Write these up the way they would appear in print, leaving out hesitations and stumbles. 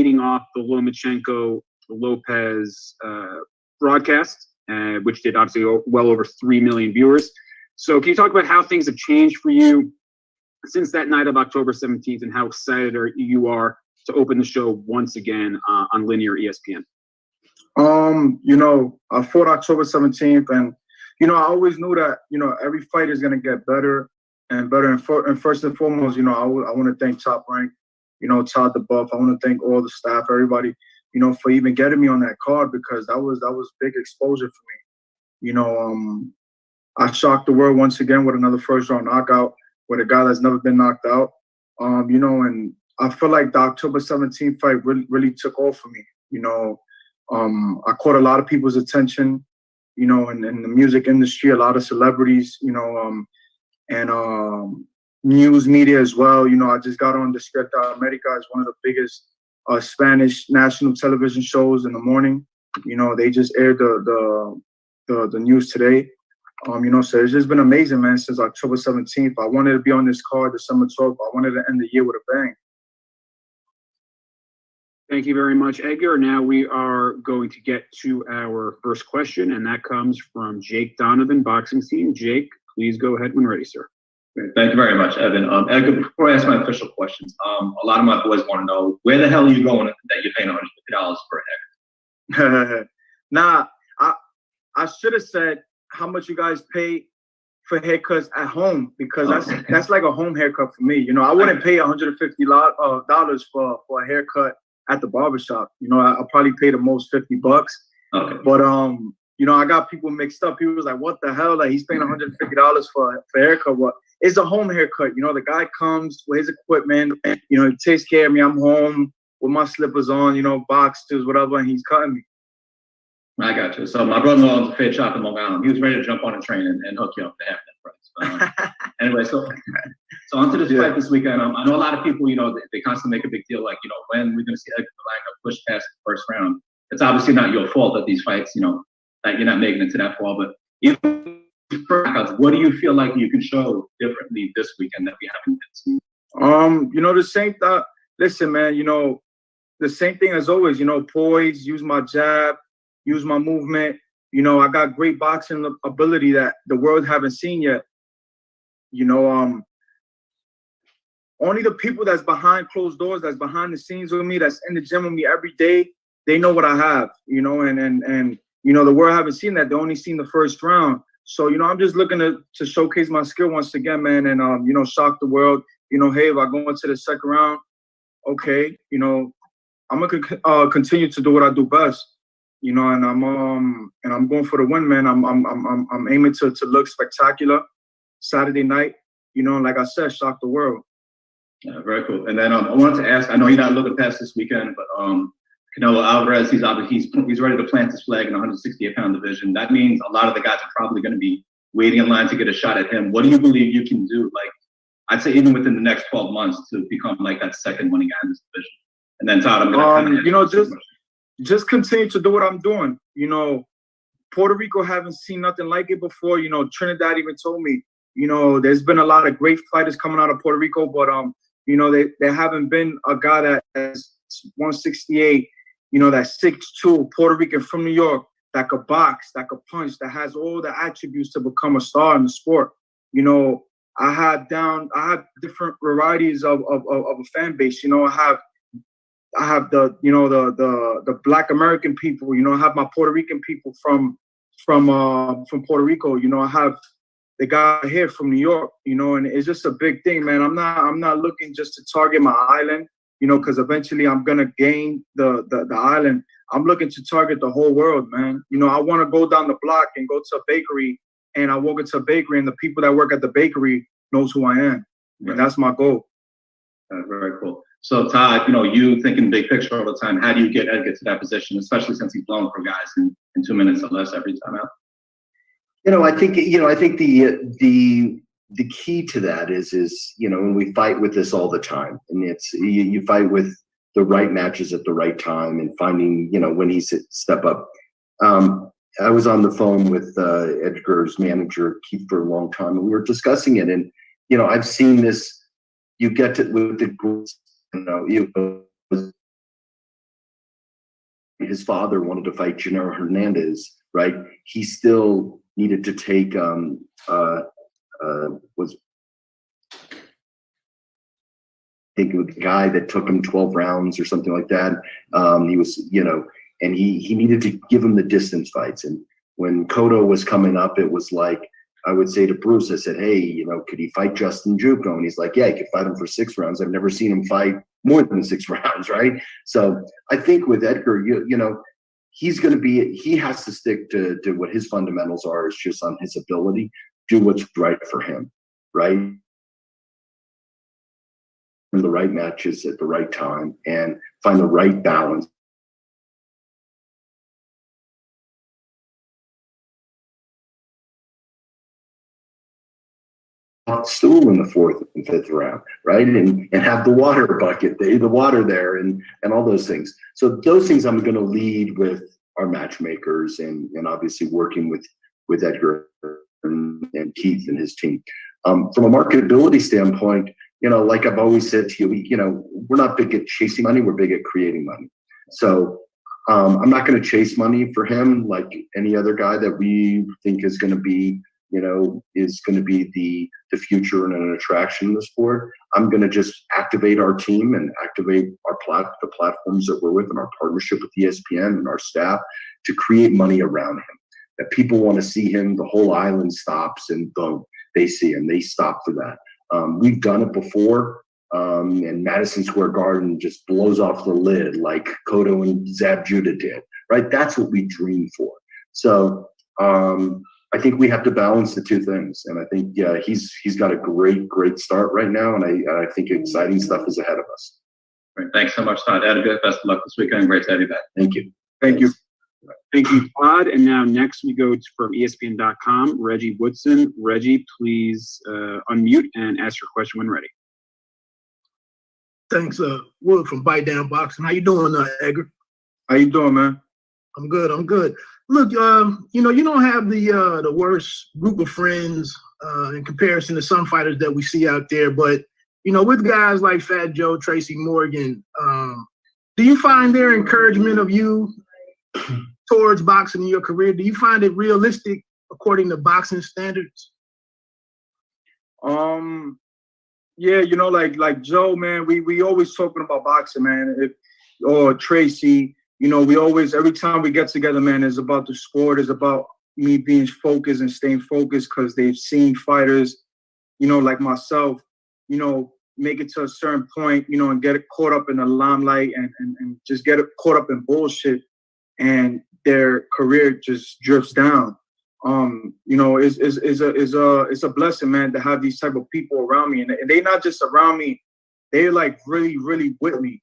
leading off the Lomachenko-Lopez broadcast, which did obviously well over 3 million viewers. So can you talk about how things have changed for you since that night of October 17th and how excited you are to open the show once again on linear ESPN? I fought October 17th, and, I always knew that, every fight is going to get better and better. And first and foremost, I want to thank Top Rank, Todd the Buff. I want to thank all the staff, everybody, for even getting me on that card, because that was big exposure for me. I shocked the world once again with another first-round knockout with a guy that's never been knocked out. And I feel like the October 17th fight really took off for me. I caught a lot of people's attention, in the music industry, a lot of celebrities, and news media as well. I just got on Despierta America. It's one of the biggest Spanish national television shows in the morning. They just aired the news today. So it's just been amazing, man, since October 17th. I wanted to be on this card December 12th. I wanted to end the year with a bang. Thank you very much, Edgar. Now we are going to get to our first question, and that comes from Jake Donovan, Boxing Scene. Jake, please go ahead when ready, sir. Great. Thank you very much, Evan. Edgar, before I ask my official questions, a lot of my boys want to know, where the hell are you going that you're paying $150 per haircut? Nah, I should have said how much you guys pay for haircuts at home, because that's like a home haircut for me. I wouldn't pay $150 for a haircut at the barbershop. I'll probably pay the most $50. Okay. But I got people mixed up. People was like, what the hell? Like, he's paying $150 for a haircut. What? It's a home haircut. The guy comes with his equipment, he takes care of me. I'm home with my slippers on, boxers, whatever, and he's cutting me. I got you. So my brother-in-law owns a fade shop in Long Island. He was ready to jump on a train and hook you up to half that price. Anyway, so onto this fight this weekend. I know a lot of people, they constantly make a big deal, like, when we're going to see Edgar Berlanga push past the first round. It's obviously not your fault that these fights, that you're not making it to that far. But even for knockouts, what do you feel like you can show differently this weekend that we haven't seen? The same thing. Listen, man, the same thing as always. Poise, use my jab, use my movement. I got great boxing ability that the world haven't seen yet. Only the people that's behind closed doors, that's behind the scenes with me, that's in the gym with me every day, they know what I have, and the world haven't seen that. They only seen the first round. So, I'm just looking to showcase my skill once again, man, and, shock the world. Hey, if I go into the second round, okay, I'm going to continue to do what I do best. And I'm going for the win, man. I'm aiming to look spectacular Saturday night. Like I said, shock the world. Yeah, very cool. And then I wanted to ask, I know you're not looking past this weekend, but Canelo Alvarez, he's ready to plant his flag in the 168-pound division. That means a lot of the guys are probably going to be waiting in line to get a shot at him. What do you believe you can do? Like, I'd say even within the next 12 months to become like that second winning guy in this division. And then Todd, I'm going to just continue to do what I'm doing. Puerto Rico haven't seen nothing like it before. Trinidad even told me, there's been a lot of great fighters coming out of Puerto Rico, but there haven't been a guy that has 168, that's 6'2", Puerto Rican from New York, that could box, that could punch, that has all the attributes to become a star in the sport. I have different varieties of a fan base. I have the Black American people. I have my Puerto Rican people from Puerto Rico. I have the guy here from New York. And it's just a big thing, man. I'm not looking just to target my island, because eventually I'm gonna gain the island. I'm looking to target the whole world, man. I want to go down the block and go to a bakery, and I walk into a bakery, and the people that work at the bakery knows who I am, and that's my goal. Very cool. So Todd, you thinking big picture all the time. How do you get Edgar to that position, especially since he's blown for guys in 2 minutes or less every time out? I think the key to that is when we fight with this all the time, and it's you fight with the right matches at the right time and finding when he's step up. I was on the phone with Edgar's manager Keith for a long time, and we were discussing it. And I've seen this. You get to with the groups, his father wanted to fight Gennaro Hernandez, right? He still needed to take was I think it was the guy that took him 12 rounds or something like that. He was, and he needed to give him the distance fights. And when Cotto was coming up, it was like, I would say to Bruce, I said, hey, could he fight Justin Juco? And he's like, yeah, he could fight him for 6 rounds. I've never seen him fight more than 6 rounds, right? So I think with Edgar, he has to stick to what his fundamentals are, is just on his ability, do what's right for him, right? The right matches at the right time and find the right balance. Stool in the 4th and 5th round, right? And have the water bucket, the water there, and all those things. So those things I'm going to lead with our matchmakers and obviously working with Edgar and Keith and his team. From a marketability standpoint, like I've always said to you, we're not big at chasing money, we're big at creating money. So I'm not going to chase money for him like any other guy that we think is going to be, the future and an attraction in the sport. I'm going to just activate our team and activate the platforms that we're with and our partnership with ESPN and our staff to create money around him. That people want to see him, the whole island stops and boom, they see him, they stop for that. We've done it before, and Madison Square Garden just blows off the lid like Cotto and Zab Judah did, right? That's what we dream for. So I think we have to balance the two things, and I think he's got a great start right now, and I think exciting stuff is ahead of us. Great. Thanks so much, Todd. Edgar, best of luck this weekend. Great to have you back. Thank you. Thank you. Thank you, Todd. And now next we go from ESPN.com, Reggie Woodson. Reggie, please unmute and ask your question when ready. Thanks, Wood from Bite Down Boxing. How you doing, Edgar? How you doing, man? I'm good. Look, you don't have the worst group of friends in comparison to some fighters that we see out there, but with guys like Fat Joe, Tracy Morgan, do you find their encouragement of you towards boxing in your career? Do you find it realistic according to boxing standards? Yeah, like Joe, man, we always talking about boxing, man. Or Tracy, we always, every time we get together, man, it's about the sport, it's about me being focused and staying focused because they've seen fighters, like myself, make it to a certain point, and get it caught up in the limelight and just get it caught up in bullshit, and their career just drifts down. It's a blessing, man, to have these type of people around me, and they not just around me, they're like really, really with me.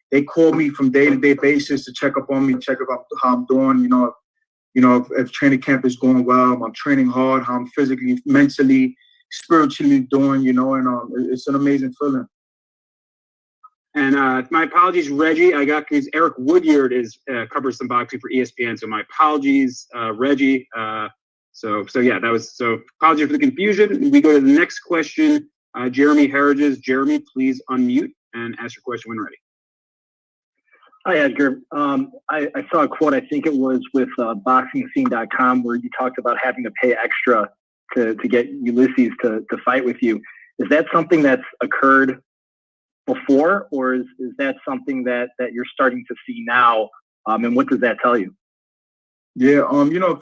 They call me from day-to-day basis to check up on me, check up how I'm doing. If training camp is going well, I'm training hard, how I'm physically, mentally, spiritually doing. And it's an amazing feeling. And my apologies, Reggie. I got confused. Eric Woodyard covers some boxing for ESPN, so my apologies, Reggie. So apologies for the confusion. We go to the next question. Jeremy Harridges. Jeremy, please unmute and ask your question when ready. Hi, Edgar. I saw a quote, I think it was with BoxingScene.com, where you talked about having to pay extra to get Ulysses to fight with you. Is that something that's occurred before, or is that something that you're starting to see now? And what does that tell you? Yeah,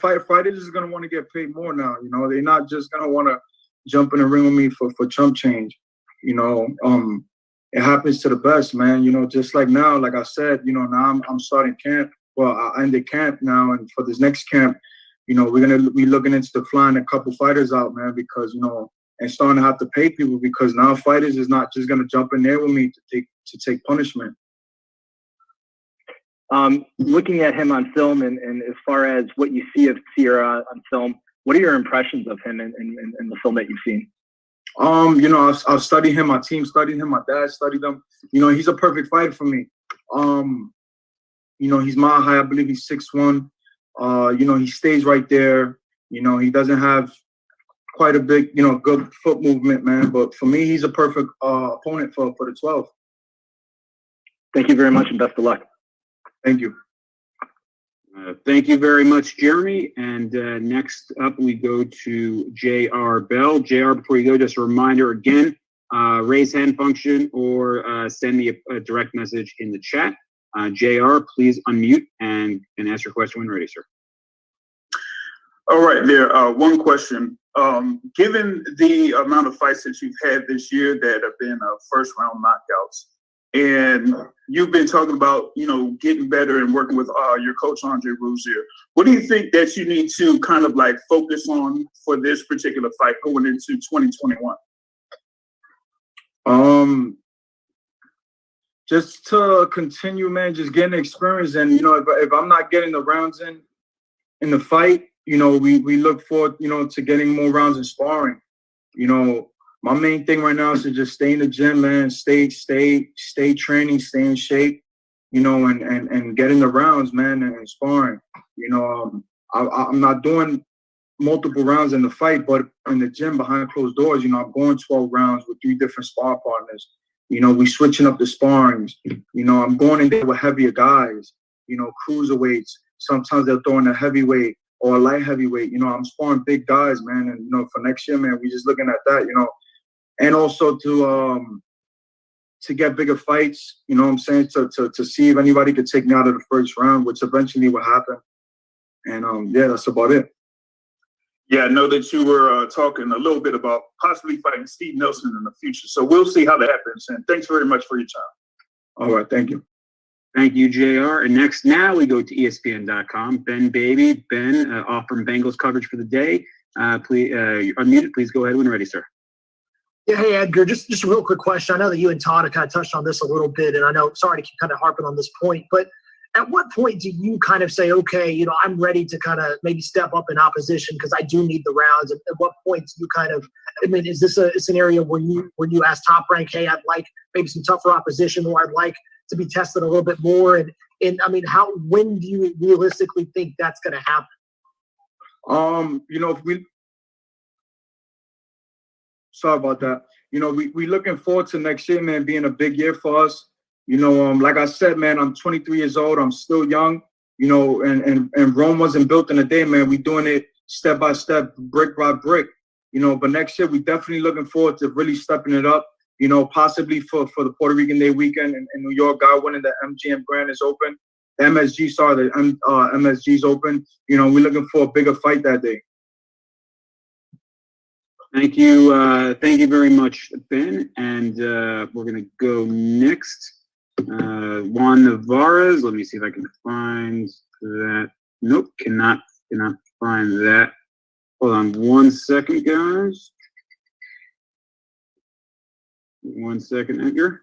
fighters is gonna want to get paid more now. They're not just gonna want to jump in the ring with me for chump change. It happens to the best, man. Just like now, like I said, now I'm starting camp. Well, I ended camp now, and for this next camp, we're gonna be looking into flying a couple fighters out, man, because and starting to have to pay people, because now fighters is not just gonna jump in there with me to take punishment. Looking at him on film, and as far as what you see of Sierra on film, what are your impressions of him in the film that you've seen? I've studied him. My team studied him. My dad studied him. He's a perfect fighter for me. He's mile high. I believe he's 6'1". He stays right there. He doesn't have quite a big, good foot movement, man. But for me, he's a perfect opponent for the 12. Thank you very much, and best of luck. Thank you. Thank you very much, Jeremy. And next up, we go to J.R. Bell. J.R., before you go, just a reminder again, raise hand function or send me a direct message in the chat. J.R., please unmute and ask your question when ready, sir. All right, there. One question. Given the amount of fights that you've had this year that have been first round knockouts, and you've been talking about, getting better and working with your coach, Andre Rozier, what do you think that you need to kind of like focus on for this particular fight going into 2021? Just to continue, man, just getting experience. And, if I'm not getting the rounds in the fight, we look forward, to getting more rounds in sparring. My main thing right now is to just stay in the gym, man, stay training, stay in shape, and getting the rounds, man, and sparring. I'm not doing multiple rounds in the fight, but in the gym behind closed doors, I'm going 12 rounds with 3 different spar partners. We switching up the sparrings. I'm going in there with heavier guys, cruiserweights. Sometimes they're throwing a heavyweight or a light heavyweight. I'm sparring big guys, man. And, for next year, man, we just looking at that, and also to get bigger fights, what I'm saying, to see if anybody could take me out of the first round, which eventually will happen. And, yeah, that's about it. Yeah, I know that you were talking a little bit about possibly fighting Steve Nelson in the future. So we'll see how that happens. And thanks very much for your time. All right. Thank you. Thank you, JR. And now we go to ESPN.com. Ben Baby. Ben, offering Bengals coverage for the day. Please, you're unmuted. Please go ahead when ready, sir. Yeah, hey, Edgar, just a real quick question. I know that you and Todd have kind of touched on this a little bit, and I know, sorry to keep kind of harping on this point, but at what point do you kind of say, okay, I'm ready to kind of maybe step up in opposition because I do need the rounds? At what point do you kind of, is this a scenario where you ask Top Rank, hey, I'd like maybe some tougher opposition, or I'd like to be tested a little bit more? And when do you realistically think that's going to happen? Sorry about that. We looking forward to next year, man, being a big year for us. Like I said, man, I'm 23 years old. I'm still young, and Rome wasn't built in a day, man. We doing it step by step, brick by brick, but next year we definitely looking forward to really stepping it up, possibly for the Puerto Rican Day weekend in New York. God winning, the MGM Grand is open. The MSG's open. We're looking for a bigger fight that day. Thank you. Thank you very much, Ben. And we're going to go next. Juan Navarez. Let me see if I can find that. Nope, cannot find that. Hold on 1 second, guys. 1 second, Edgar.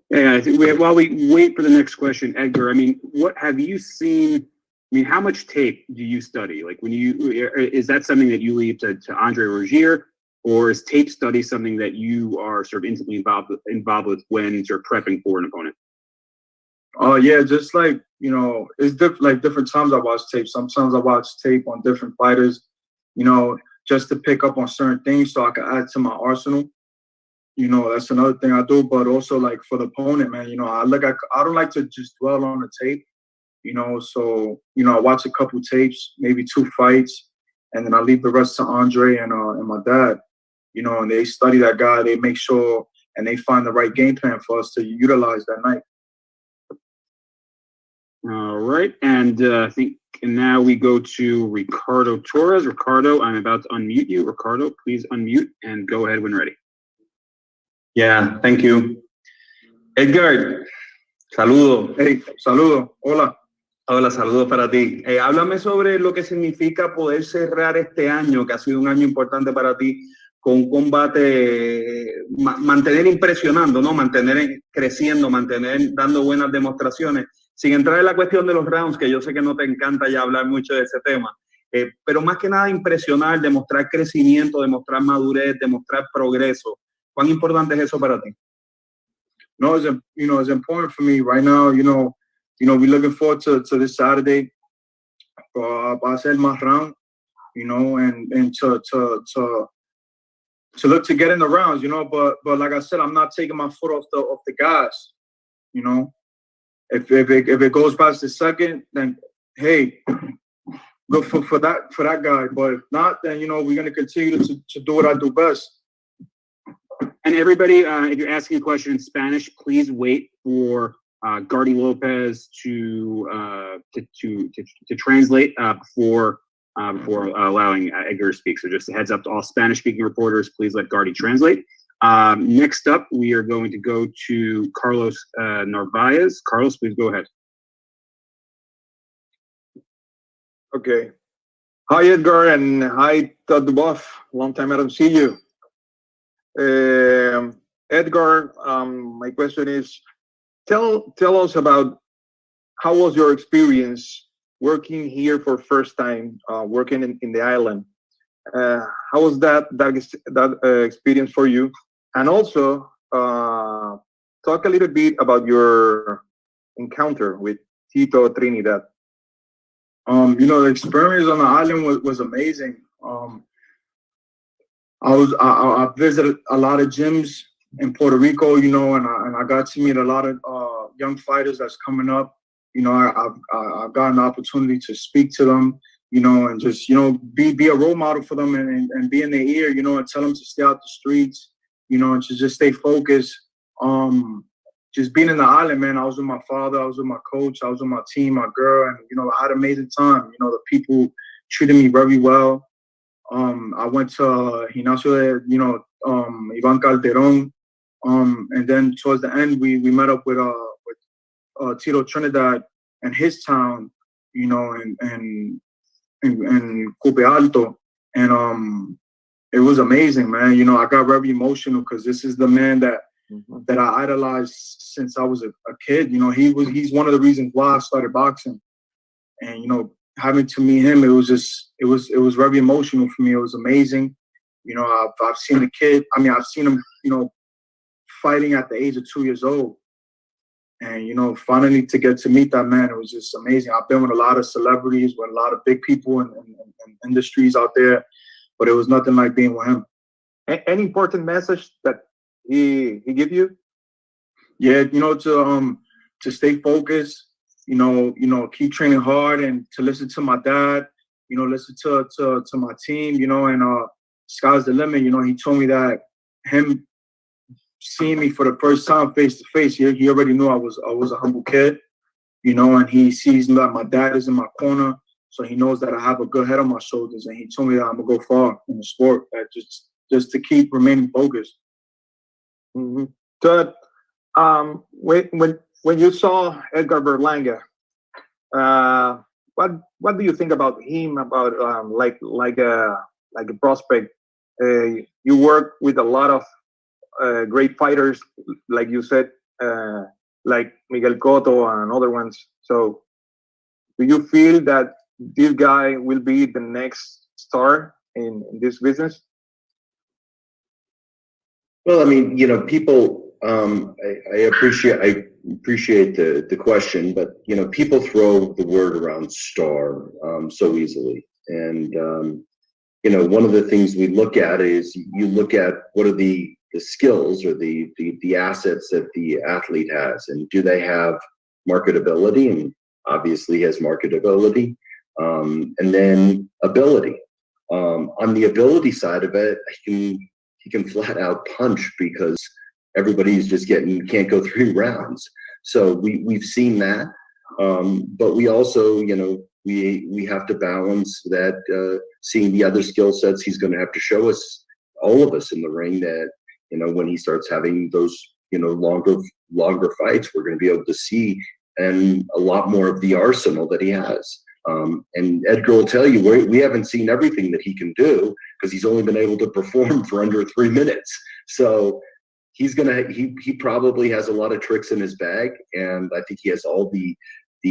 Yeah, I think while we wait for the next question, Edgar, what have you seen? How much tape do you study? Like, is that something that you leave to Andre Rozier, or is tape study something that you are sort of intimately involved with when you're prepping for an opponent? Yeah, just like, it's different times I watch tape. Sometimes I watch tape on different fighters, just to pick up on certain things so I can add to my arsenal. That's another thing I do. But also, like, for the opponent, man, I don't like to just dwell on the tape, so, I watch a couple tapes, maybe 2 fights, and then I leave the rest to Andre and my dad, and they study that guy. They make sure and they find the right game plan for us to utilize that night. All right. And I think now we go to Ricardo Torres. Ricardo, I'm about to unmute you. Ricardo, please unmute and go ahead when ready. Yeah, thank you. Edgar, saludo. Hey, saludo. Hola. Hola, saludos para ti. Háblame sobre lo que significa poder cerrar este año, que ha sido un año importante para ti, con un combate, mantener impresionando, ¿no? Mantener creciendo, mantener dando buenas demostraciones, sin entrar en la cuestión de los rounds, que yo sé que no te encanta ya hablar mucho de ese tema, pero más que nada impresionar, demostrar crecimiento, demostrar madurez, demostrar progreso. ¿Cuán importante es eso para ti? No, it's important for me right now. we're looking forward to this Saturday. Va a ser más round, and to look to get in the rounds, but like I said, I'm not taking my foot off the gas, If it goes past the second, then hey, good for that guy. But if not, then we're gonna continue to do what I do best. And everybody, if you're asking a question in Spanish, please wait for Gardy Lopez to translate before allowing Edgar to speak. So just a heads up to all Spanish-speaking reporters, please let Gardy translate. Next up, we are going to go to Carlos Narvaez. Carlos, please go ahead. Okay. Hi, Edgar, and hi, Todd Duboff. Long time I don't see you. Edgar, my question is, tell us about how was your experience working here for first time, working in the island. How was that experience for you? And also, talk a little bit about your encounter with Tito Trinidad. The experience on the island was amazing. I visited a lot of gyms in Puerto Rico, and I got to meet a lot of young fighters that's coming up. I've gotten the opportunity to speak to them, and just be a role model for them and be in their ear, and tell them to stay out the streets, and to just stay focused. Just being in the island, man, I was with my father, I was with my coach, I was with my team, my girl, and I had an amazing time. The people treated me very well. I went to Gimnasio de, Ivan Calderon, and then towards the end we met up with Tito Trinidad and his town, and Coupe Alto, and it was amazing, man. I got very emotional because this is the man that I idolized since I was a kid. He's one of the reasons why I started boxing, and having to meet him, it was very emotional for me. It was amazing. I've seen the kid. I've seen him, fighting at the age of 2 years old, and finally to get to meet that man, it was just amazing. I've been with a lot of celebrities, with a lot of big people and industries out there, but it was nothing like being with him. Any important message that he give you? Yeah, to stay focused, keep training hard, and to listen to my dad, listen to my team, and sky's the limit. He told me that him seeing me for the first time face to face, he already knew I was a humble kid, and he sees that my dad is in my corner, so he knows that I have a good head on my shoulders, and he told me that I'm gonna go far in the sport, just to keep remaining focused. Mm-hmm. So, when you saw Edgar Berlanga, what do you think about him? About like a prospect? You work with a lot of great fighters, like you said, like Miguel Cotto and other ones. So, do you feel that this guy will be the next star in this business? Well, people. I appreciate the question, but people throw the word around star so easily, and one of the things we look at is you look at what are the skills or the assets that the athlete has, and do they have marketability? And obviously he has marketability, and then ability. On the ability side of it, he can flat out punch because everybody's just can't go 3 rounds. So we've seen that, but we also we have to balance that, seeing the other skill sets he's going to have to show us, all of us in the ring, that when he starts having those longer fights, we're going to be able to see and a lot more of the arsenal that he has. And Edgar will tell you, we haven't seen everything that he can do because he's only been able to perform for under 3 minutes. So he probably has a lot of tricks in his bag, and I think he has all the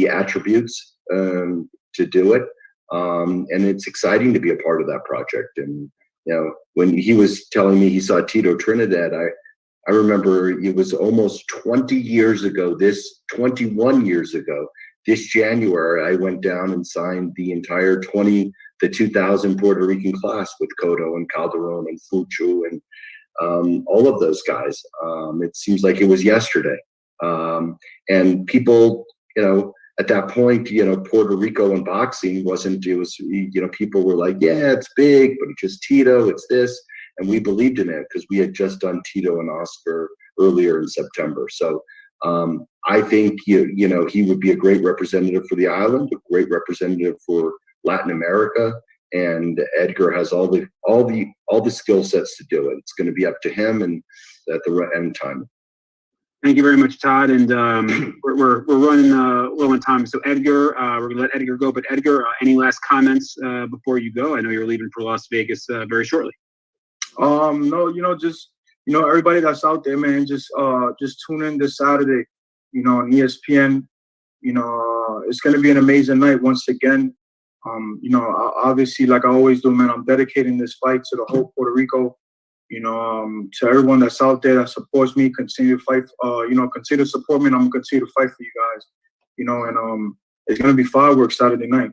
attributes to do it. And it's exciting to be a part of that project. And when he was telling me he saw Tito Trinidad, I remember it was almost 21 years ago this January, I went down and signed the entire 2000 Puerto Rican class with Cotto and Calderon and Fuchu and all of those guys. It seems like it was yesterday. And people, at that point, Puerto Rico and boxing people were like, yeah, it's big, but it's just Tito, it's this. And we believed in it because we had just done Tito and Oscar earlier in September. So I think, he would be a great representative for the island, a great representative for Latin America. And Edgar has all the skill sets to do it. It's going to be up to him and at the end time. Thank you very much, Todd. And we're running low on time. So Edgar, we're gonna let Edgar go. But Edgar, any last comments before you go? I know you're leaving for Las Vegas very shortly. No, just everybody that's out there, man, just tune in this Saturday, on ESPN. It's gonna be an amazing night once again. Obviously, like I always do, man, I'm dedicating this fight to the whole Puerto Rico. To everyone that's out there that supports me, continue to fight. Continue to support me, and I'm gonna continue to fight for you guys. And it's gonna be fireworks Saturday night.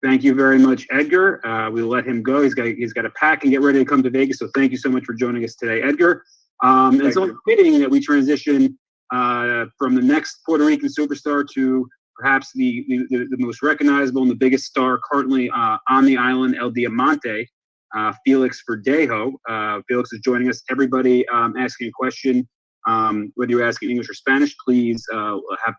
Thank you very much, Edgar. We'll let him go. He's got to pack and get ready to come to Vegas. So thank you so much for joining us today, Edgar. It's only fitting that we transition from the next Puerto Rican superstar to perhaps the most recognizable and the biggest star currently on the island, El Diamante. Felix Verdejo. Felix is joining us. Everybody asking a question, whether you're asking English or Spanish, please have